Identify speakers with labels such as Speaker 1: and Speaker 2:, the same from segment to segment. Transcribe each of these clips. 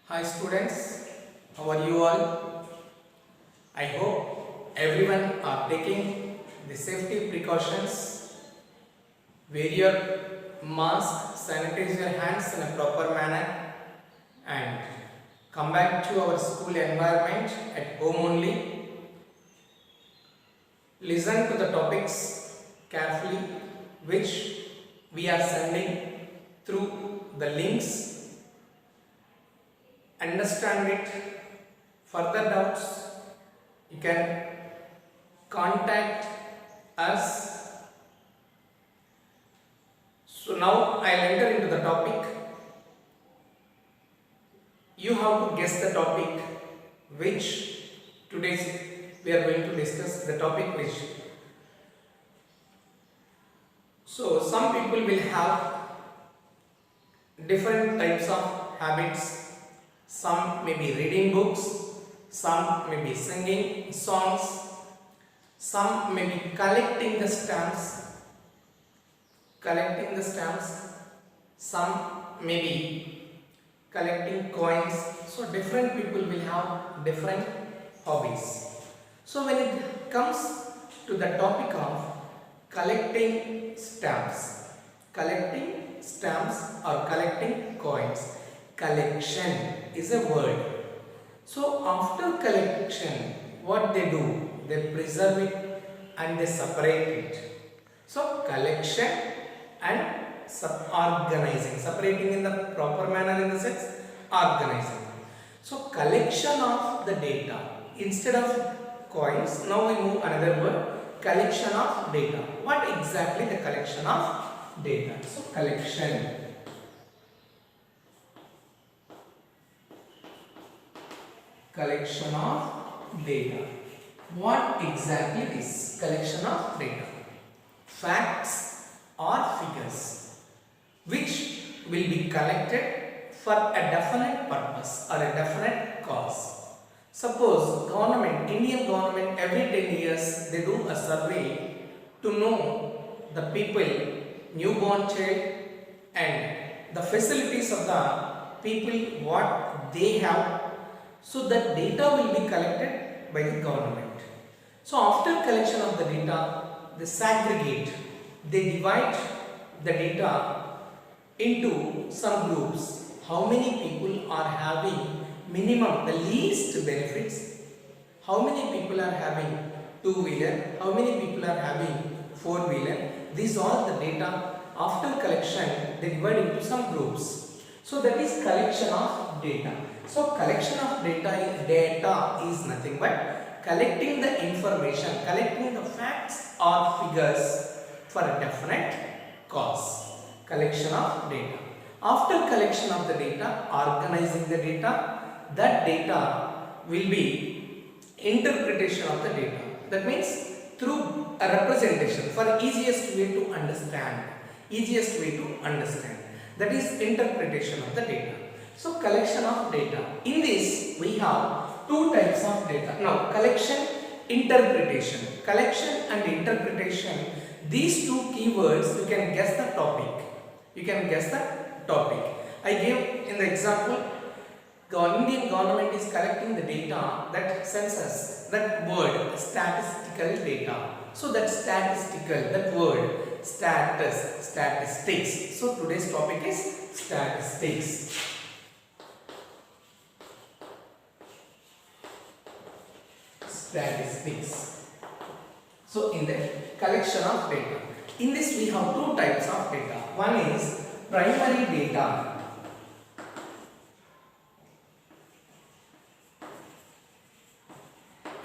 Speaker 1: Hi students, how are you all? I hope everyone are taking the safety precautions. Wear your mask, sanitize your hands in a proper manner and come back to our school environment at home only. Listen to the topics carefully which we are sending through the links. Understand it. Further doubts, you can contact us. So now I'll enter into the topic. You have to guess the topic which today we are going to discuss. The topic which. So some people will have different types of habits. Some may be reading books, some may be singing songs, some may be collecting the stamps, some may be collecting coins. So different people will have different hobbies. So when it comes to the topic of collecting stamps or collecting coins, collection is a word. So after collection, what they do? They preserve it and they separate it. So collection and organizing, separating in the proper manner in the sense organizing. So collection of the data instead of coins. Now we move another word, collection of data. What exactly the collection of data? So collection. Collection of data. What exactly is collection of data? Facts or figures which will be collected for a definite purpose or a definite cause. Suppose Indian government every 10 years they do a survey to know the people, newborn child and the facilities of the people what they have. So that data will be collected by the government. So after collection of the data, they segregate, they divide the data into some groups. How many people are having minimum, the least benefits? How many people are having two-wheeler? How many people are having four-wheeler? These are the data. After collection, they divide into some groups. So that is collection of data. So collection of data is nothing but collecting the information, collecting the facts or figures for a definite cause. Collection of data. After collection of the data, organizing the data, that data will be interpretation of the data. That means through a representation for easiest way to understand. That is interpretation of the data. So collection of data. In this we have two types of data. Now collection, interpretation. Collection and interpretation. These two keywords you can guess the topic. I gave in the example, Indian government is collecting the data, that census, that word statistical data. So that statistical, that word statistics. So today's topic is statistics. So in the collection of data, in this we have two types of data. One is primary data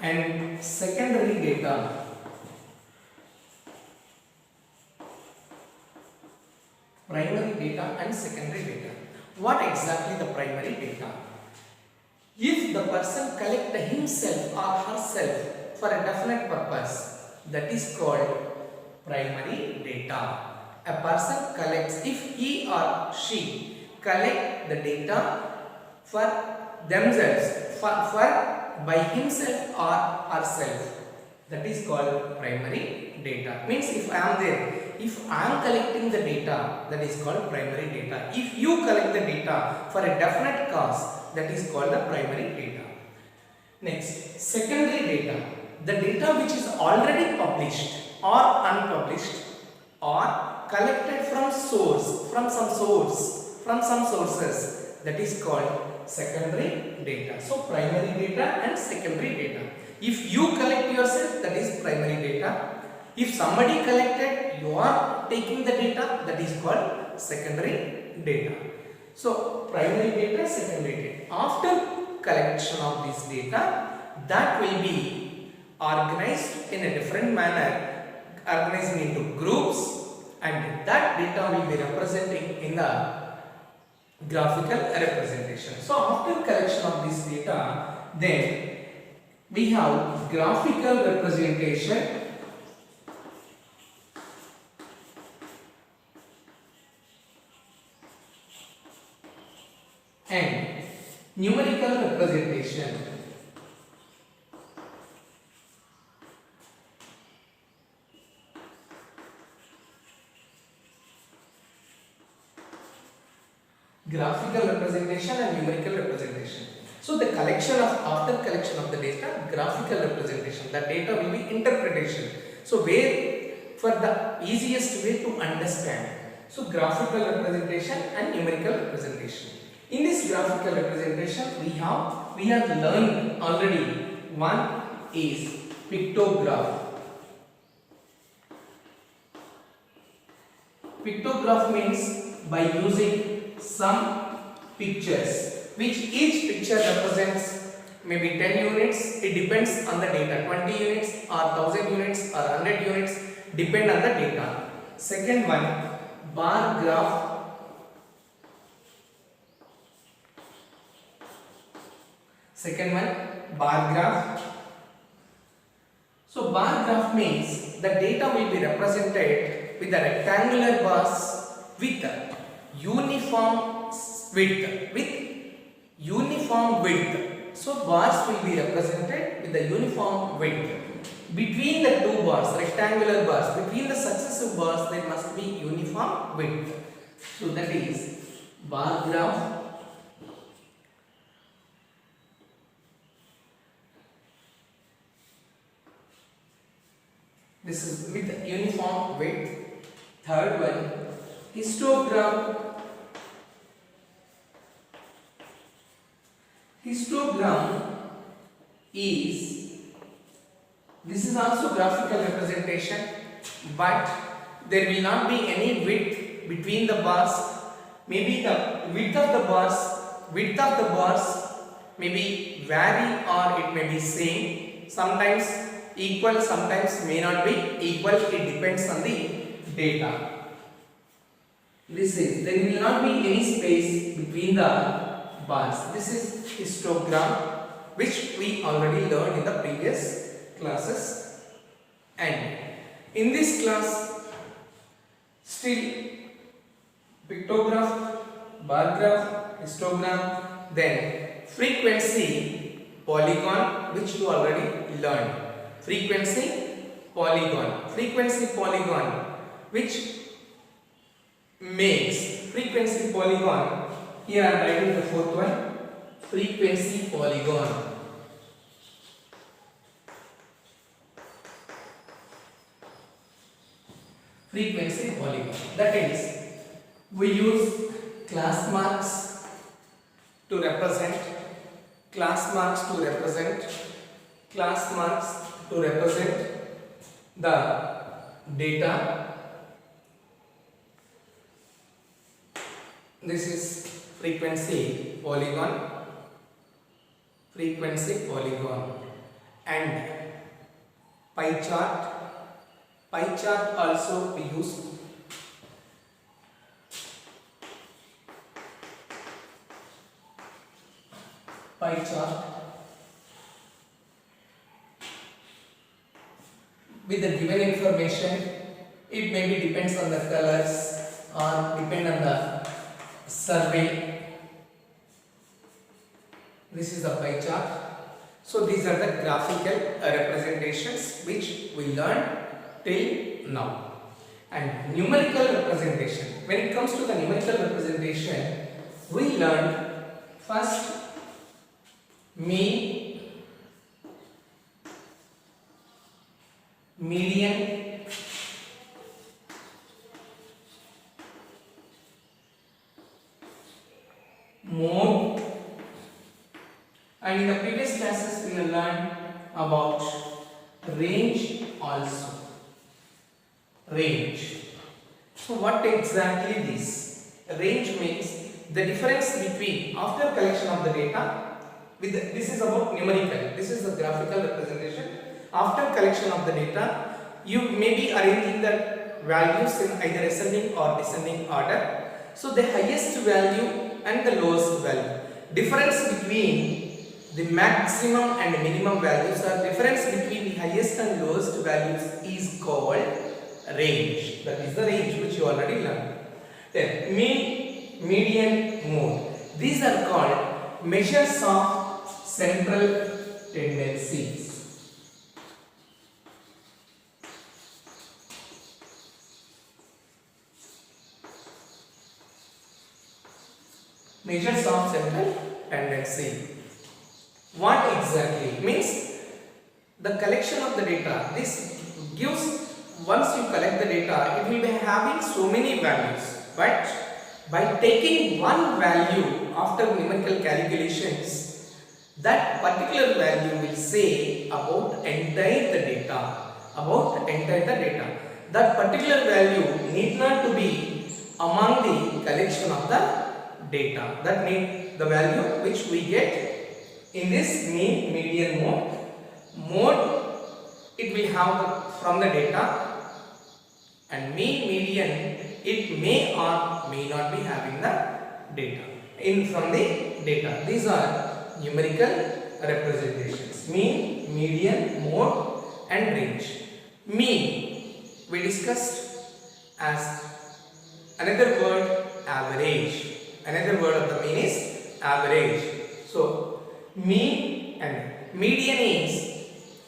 Speaker 1: and secondary data. Primary data and secondary data. What exactly the primary data? If the person collects himself or herself for a definite purpose, that is called primary data. A person collects, if he or she collect the data for themselves, by himself or herself, that is called primary data. Means if I am there, if I am collecting the data, that is called primary data. If you collect the data for a definite cause, that is called the primary data. Next, secondary data. The data which is already published or unpublished or collected from source, from some sources, that is called secondary data. So primary data and secondary data. If you collect yourself, that is primary data. If somebody collected, you are taking the data, that is called secondary data. So primary data, secondary data. After collection of this data, that will be organized in a different manner, organized into groups, and that data will be representing in the graphical representation. So after collection of this data, then we have graphical representation and numerical representation. Graphical representation and numerical representation. So the collection of, after collection of the data, graphical representation, the data will be interpretation. So where for the easiest way to understand. So graphical representation and numerical representation. In this graphical representation we have learned already. One is pictograph. Pictograph means by using some pictures, which each picture represents maybe 10 units. It depends on the data, 20 units or 1000 units or 100 units, depend on the data. Second one, bar graph. Second one, bar graph. So bar graph means the data will be represented with the rectangular bars with uniform width. So bars will be represented with the uniform width. Between the two bars, rectangular bars, between the successive bars there must be uniform width. So that is bar graph. This is with uniform width. Third one, histogram. Histogram is, this is also graphical representation, but there will not be any width between the bars. Maybe the width of the bars may be vary or it may be same. Sometimes equal, sometimes may not be equal. It depends on the data. This is, there will not be any space between the bars. This is histogram, which we already learned in the previous classes. And in this class, still pictograph, bar graph, histogram, then frequency, polygon, which you already learned. Frequency, polygon, which makes frequency polygon. Here I am writing the fourth one, frequency polygon. Frequency polygon. That is, we use class marks to represent the data. This is frequency polygon, and pie chart. Pie chart also we use. Pie chart with the given information. It maybe depends on the colors or depend on the survey. This is the pie chart. So these are the graphical representations which we learned till now. And numerical representation. When it comes to the numerical representation, we learned first mean, median, mode, and in the previous classes we will learn about range also. Range. So what exactly this? Range means the difference between after collection of the data with this is about numerical. This is the graphical representation. After collection of the data, you may be arranging the values in either ascending or descending order. So the highest value and the lowest value. Difference between the maximum and minimum values or difference between the highest and lowest values is called range. That is the range which you already learned. Then mean, median, mode. These are called measures of central tendencies. Measures of central tendency. What exactly? Means the collection of the data. This gives, once you collect the data, it will be having so many values. But by taking one value after numerical calculations, that particular value will say about entire the data. About entire the data. That particular value need not to be among the collection of the data. That means the value which we get in this mean, median, mode, it will have from the data, and mean, median, it may or may not be having the data from the data. These are numerical representations: mean, median, mode, and range. Mean we discussed as another word, average. Another word of the mean is average. So mean and median is,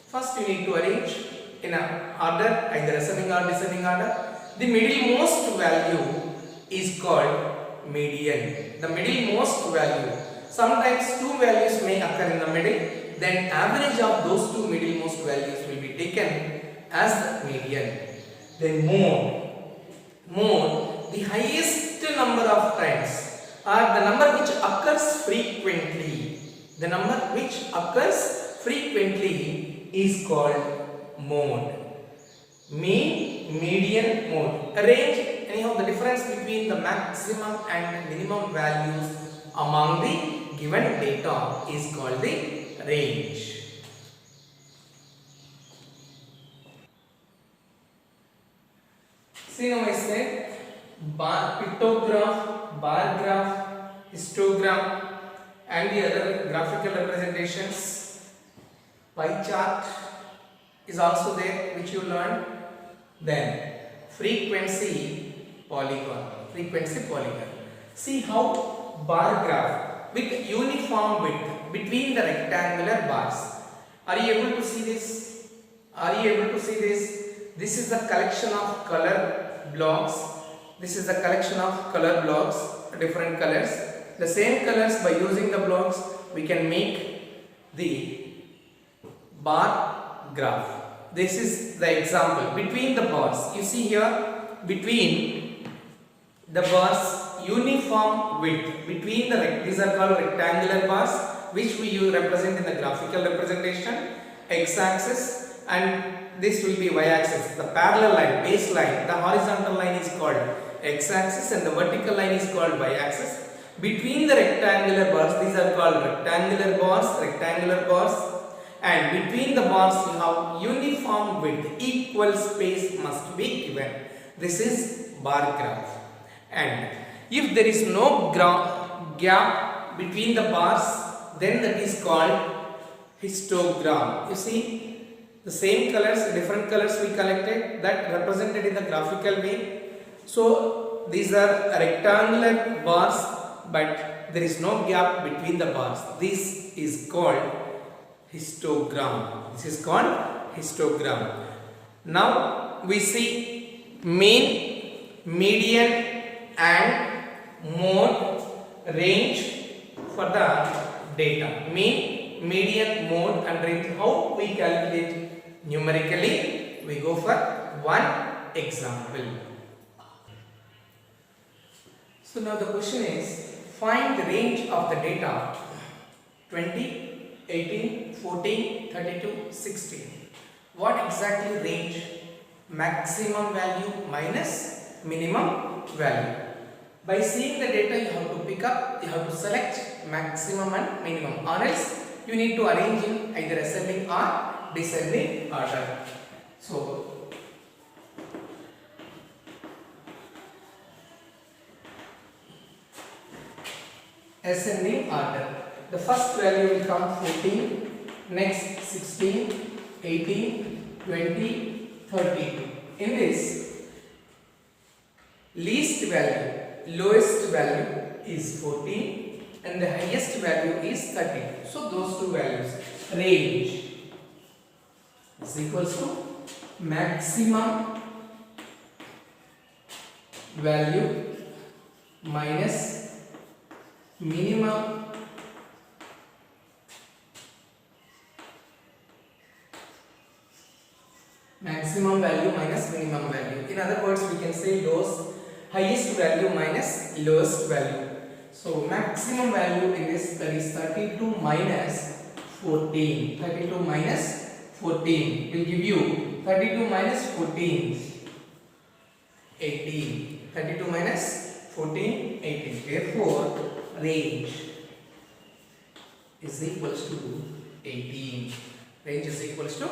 Speaker 1: first you need to arrange in a order, either ascending or descending order. The middlemost value is called median. The middlemost value. Sometimes two values may occur in the middle. Then average of those two middlemost values will be taken as the median. Then mode, the highest number of times, or the number which occurs frequently. The number which occurs frequently is called mode. Mean, median, mode. Range, anyhow, the difference between the maximum and minimum values among the given data is called the range. See, now I said pictograph, bar graph, histogram, and the other graphical representations. Pie chart is also there, which you learned. Then frequency polygon. See how bar graph with uniform width between the rectangular bars. Are you able to see this? This is the collection of color blocks. Different colors. The same colors, by using the blocks, we can make the bar graph. This is the example. Between the bars, you see here, between the bars, uniform width. Between these are called rectangular bars, which we represent in the graphical representation. X-axis, and this will be y-axis. The parallel line, base line, the horizontal line is called x-axis, and the vertical line is called y-axis. Between the rectangular bars, these are called rectangular bars, and between the bars you have uniform width, equal space must be given. This is bar graph. And if there is no gap between the bars, then that is called histogram. You see, the same colors, different colors we collected, that represented in the graphical way. So these are rectangular bars, but there is no gap between the bars. This is called histogram. Now we see mean, median and mode range for the data. Mean, median, mode and range. How we calculate numerically? We go for one example. So now the question is, find the range of the data 20, 18, 14, 32, 16. What exactly range? Maximum value minus minimum value. By seeing the data, you have to pick up, you have to select maximum and minimum, or else you need to arrange in either ascending or descending order. So ascending order. The first value will come 14, next 16, 18, 20, 32. In this, least value, lowest value is 14 and the highest value is 30. So those two values, range is equals to maximum value minus minimum value minus minimum value. In other words, we can say highest value minus lowest value. So maximum value in this, that is 32 minus 14. 32 minus 14 will give you 32 minus 14, 18. 32 minus 14, 18. Therefore, range is equals to 18. Range is equals to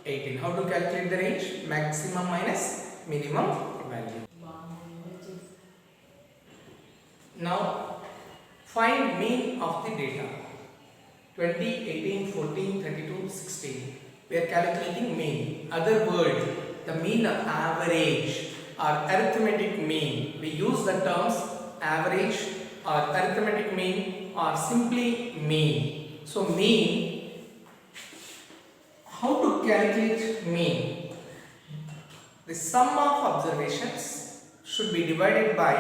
Speaker 1: 18. How to calculate the range? Maximum minus minimum value. Now, find mean of the data. 20, 18, 14, 32, 16. We are calculating mean. Other word, the mean of average or arithmetic mean. We use the terms average or arithmetic mean or simply mean. So mean, how to calculate mean? The sum of observations should be divided by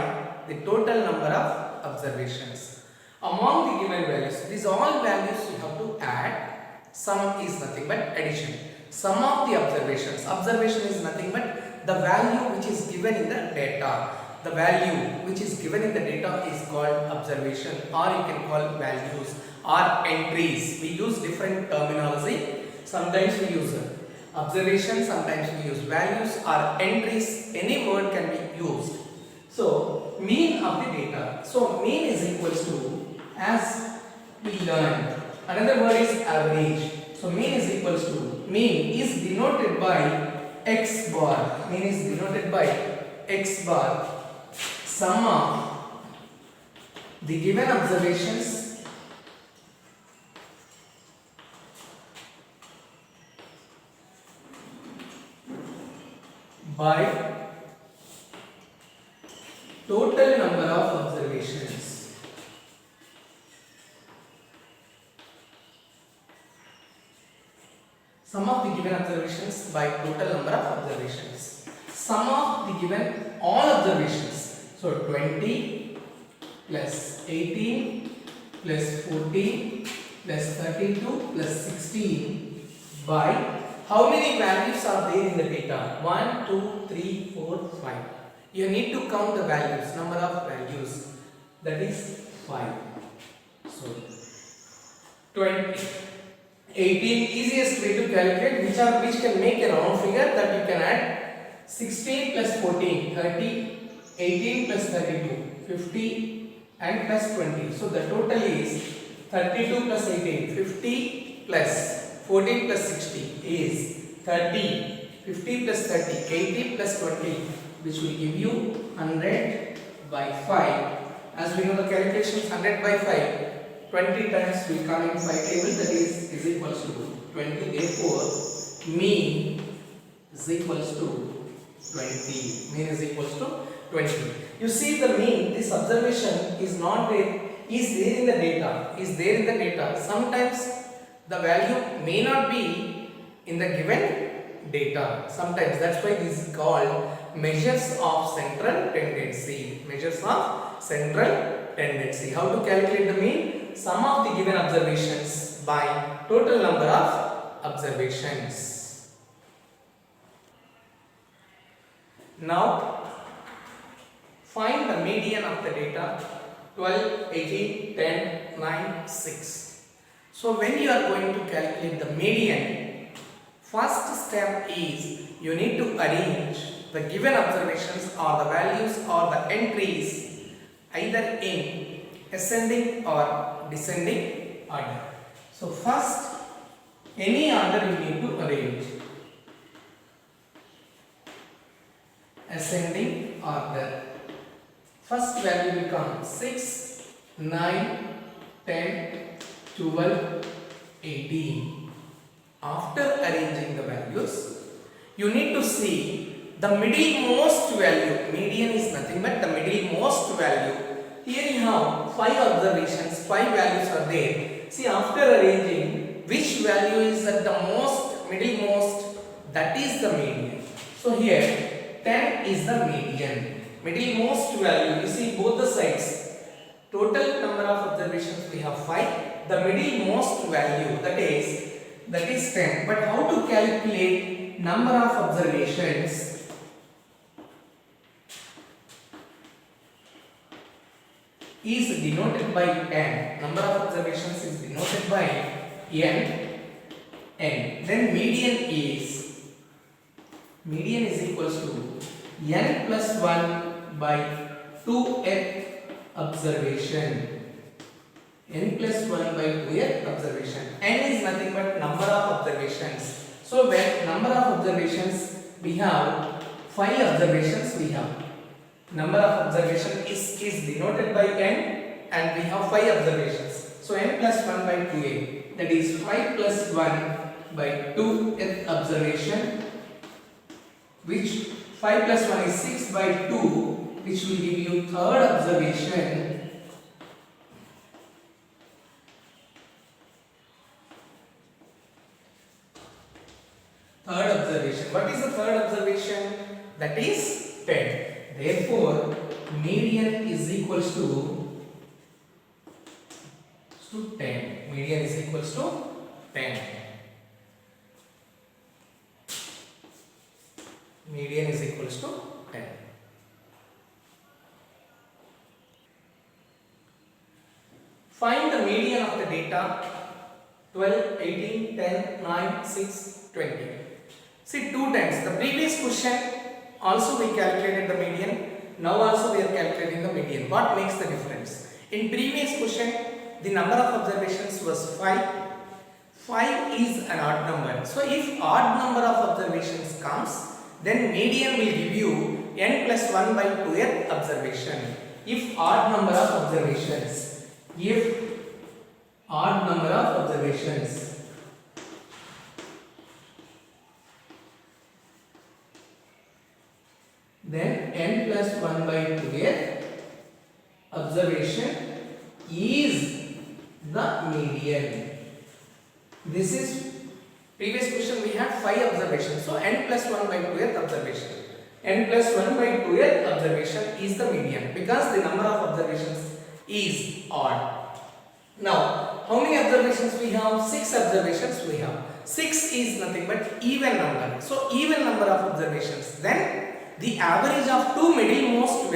Speaker 1: the total number of observations. Among the given values, these all values you have to add. Sum is nothing but addition. Sum of the observations. Observation is nothing but the value which is given in the data. The value which is given in the data is called observation, or you can call values or entries. We use different terminology. Sometimes we use observation, sometimes we use values or entries. Any word can be used. So mean of the data. So mean is equals to, as we learned, another word is average. So mean is equals to, mean is denoted by x bar. Mean is denoted by x bar. Sum of the given observations by total number of observations. Sum of the given observations by total number of observations. Sum of the given all observations. So 20 plus 18 plus 14 plus 32 plus 16 by how many values are there in the data? 1, 2, 3, 4, 5. You need to count the values, number of values, that is 5. So 20, 18, easiest way to calculate, which can make a round figure, that you can add 16 plus 14, 30, 18 plus 32, 50 and plus 20. So the total is 32 plus 18, 50 plus 14 plus 60 is 30, 50 plus 30, 80 plus 20, which will give you 100 by 5. As we know the calculations, 100 by 5, 20 times we come in 5 table, that is equals to 20. Therefore, mean is equals to 20. Mean is equals to 20. You see the mean, this observation is not there, is there in the data, is there in the data. Sometimes the value may not be in the given data. Sometimes, that's why this is called measures of central tendency. Measures of central tendency. How to calculate the mean? Sum of the given observations by total number of observations. Now find the median of the data 12, 18, 10, 9, 6. So when you are going to calculate the median, first step is you need to arrange the given observations or the values or the entries either in ascending or descending order. So first, any order you need to arrange. Ascending order. First value will come 6, 9, 10, 12, 18. After arranging the values, you need to see the middlemost value. Median is nothing but the middlemost value. Here you have 5 observations, 5 values are there. See, after arranging, which value is at the most, middlemost, that is the median. So here 10 is the median. Middlemost value, you see both the sides. Total number of observations we have 5. The middlemost value, that is 10. But how to calculate number of observations? Is denoted by n. Number of observations is denoted by n. Then median is equals to n plus 1 by 2th observation. N plus 1 by 2th observation. N is nothing but number of observations. So when number of observations we have 5 observations we have. Number of observation is denoted by n and we have 5 observations. So n plus 1 by 2a, that is 5 plus 1 by 2th observation, which 5 plus 1 is 6 by 2, which will give you third observation. Third observation. What is the third observation? That is 10. Therefore, median is equals to 10. Median is equals to 10. Median is equals to 10. Find the median of the data 12, 18, 10, 9, 6, 20. See, 2 times. The previous question also we calculated the median. Now also we are calculating the median. What makes the difference? In previous question, the number of observations was 5. 5 is an odd number. So if odd number of observations comes, then median will give you n plus 1 by 2th observation. If odd number of observations, then n plus 1 by 2th observation is the median. This is previous question we had 5 observations. So n plus 1 by 2th observation. N plus 1 by 2th observation is the median because the number of observations is odd. Now, how many observations we have? 6 observations we have. 6 is nothing but even number. So, even number of observations. Then, the average of 2 middlemost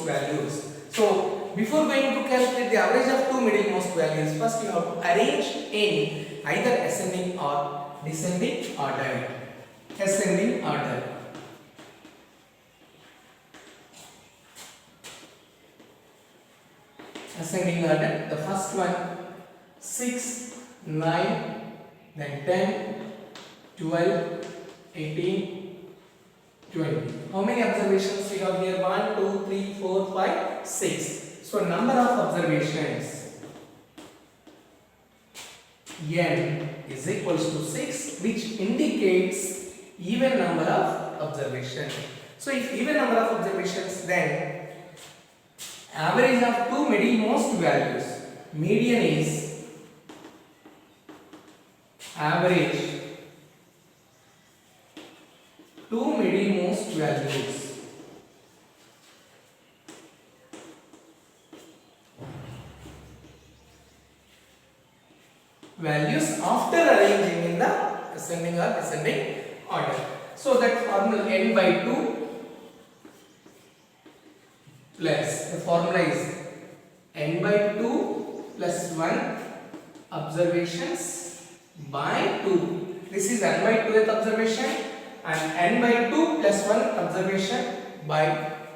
Speaker 1: values. So, before going to calculate the average of 2 middlemost values, first you have to arrange in either ascending or descending order. Ascending order. Ascending order. The first one 6, 9, then 10, 12, 18, 20. How many observations we have here? 1, 2, 3, 4, 5, 6. So number of observations n is equals to 6, which indicates even number of observations. So if even number of observations, then average of 2 middlemost values. Median is average 2 two middlemost values. Values after arranging in the ascending or descending order. So that formula n by 2 plus, the formula is n by 2 plus 1 observations by 2. This is n by 2th observation and n by 2 plus 1 observation by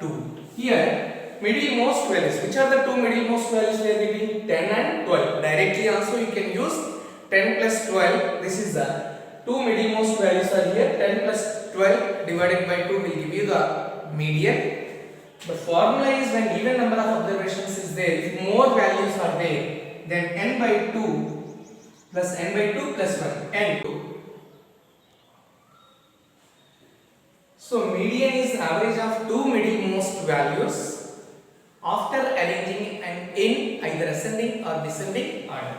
Speaker 1: 2. Here middlemost values. Which are the two middlemost values we are getting? 10 and 12. Directly also you can use 10 plus 12. This is the two middlemost values are here. 10 plus 12 divided by 2 will give you the median. The formula is when even number of observations is there, if more values are there, then n by 2 plus n by 2 plus 1, n2. So median is average of two middlemost values after arranging and in either ascending or descending order.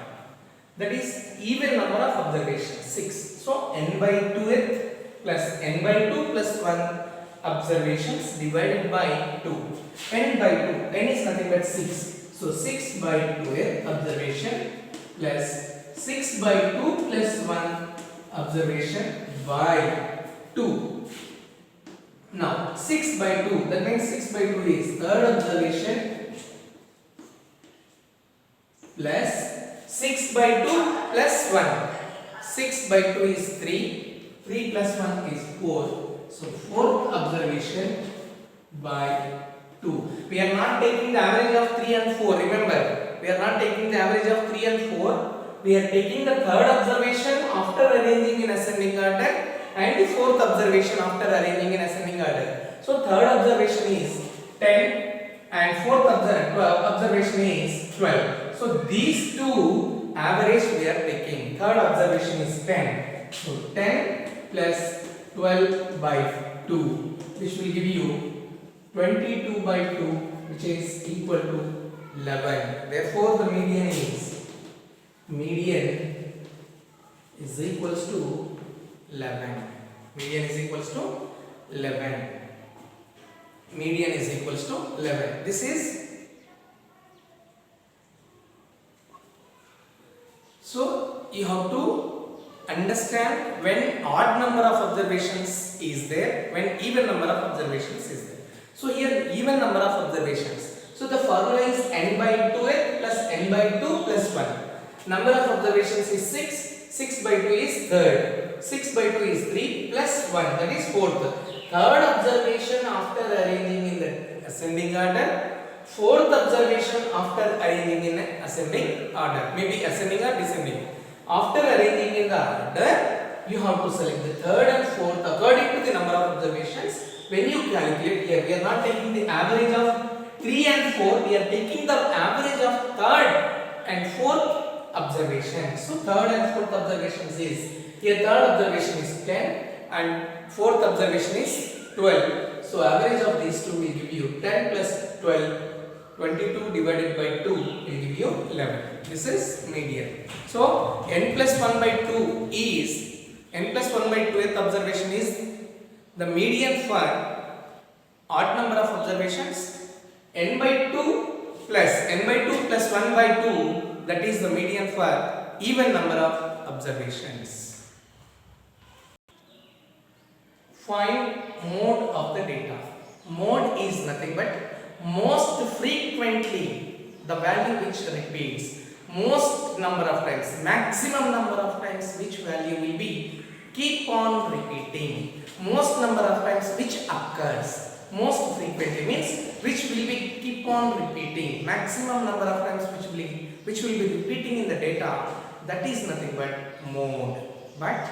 Speaker 1: That is even number of observations, 6. So n by 2th plus n by 2 plus 1 observations divided by 2. n by 2, n is nothing but 6. So 6 by 2th observation plus 6 by 2 plus 1 observation by 2. Now 6 by 2, that means 6 by 2 is third observation plus 6 by 2 plus 1. 6 by 2 is 3, 3 plus 1 is 4. So fourth observation by 2. We are not taking the average of 3 and 4. Remember, we are not taking the average of 3 and 4. We are taking the third observation after arranging in ascending order and the fourth observation after arranging in ascending order. So third observation is 10 and fourth observation is 12. So these two average we are taking. Third observation is 10. So 10 plus 12 by 2, which will give you 22 by 2, which is equal to 11. Therefore the median is equals to 11. Median is equals to 11. Median is equals to 11. This is so you have to understand when odd number of observations is there, when even number of observations is there. So here even number of observations. So the formula is n by 2th plus n by 2 plus 1. Number of observations is 6. 6 by 2 is third. 6 by 2 is 3 plus 1, that is fourth. Third observation after arranging in the ascending order. Fourth observation after arranging in ascending order. Maybe ascending or descending. After arranging in the order, you have to select the third and fourth according to the number of observations. When you calculate here, we are not taking the average of 3 and 4. We are taking the average of third and fourth observation. So third and fourth observations is, here third observation is 10 and fourth observation is 12. So average of these two will give you 10 plus 12, 22 divided by 2 will give you 11. This is median. So n plus 1 by 2 is, n plus 1 by 2th observation is the median for odd number of observations. N by 2 plus n by 2 plus 1 by 2, that is the median for even number of observations. Find mode of the data. Mode is nothing but most frequently the value which repeats, most number of times, maximum number of times which value will be keep on repeating, most number of times which occurs. Most frequently means which will be keep on repeating, maximum number of times which will be repeating in the data, that is nothing but mode. But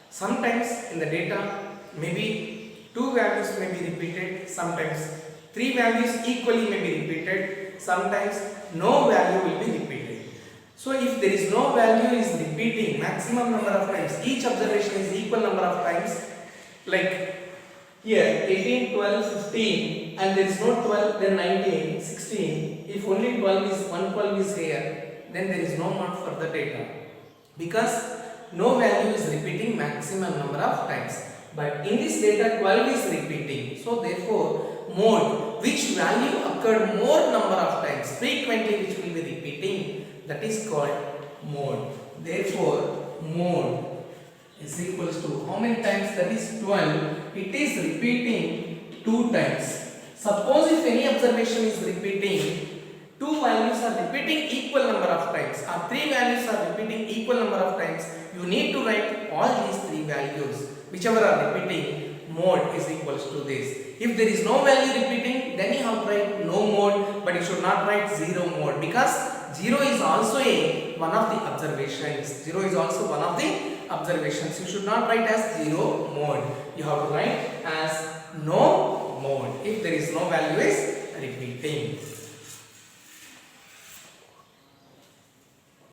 Speaker 1: sometimes in the data maybe two values may be repeated, sometimes three values equally may be repeated, sometimes no value will be repeated. So if there is no value is repeating maximum number of times, each observation is equal number of times, like here 18, 12, 15 and there is no 12, then 19, 16. If only 112 is here, then there is no mark for the data because no value is repeating maximum number of times. but in this data 12 is repeating. So therefore mode which value occurred more number of times frequently, which will be repeating, that is called mode. Therefore mode is equals to how many times? That is 12. It is repeating 2 times. Suppose if any observation is repeating, 2 values are repeating equal number of times or 3 values are repeating equal number of times, you need to write all these 3 values whichever are repeating. Mode is equals to this. If there is no value repeating, then you have to write no mode, but you should not write 0 mode, because 0 is also one of the observations. 0 is also one of the observations. You should not write as 0 mode. You have to write as no mode if there is no value is repeating.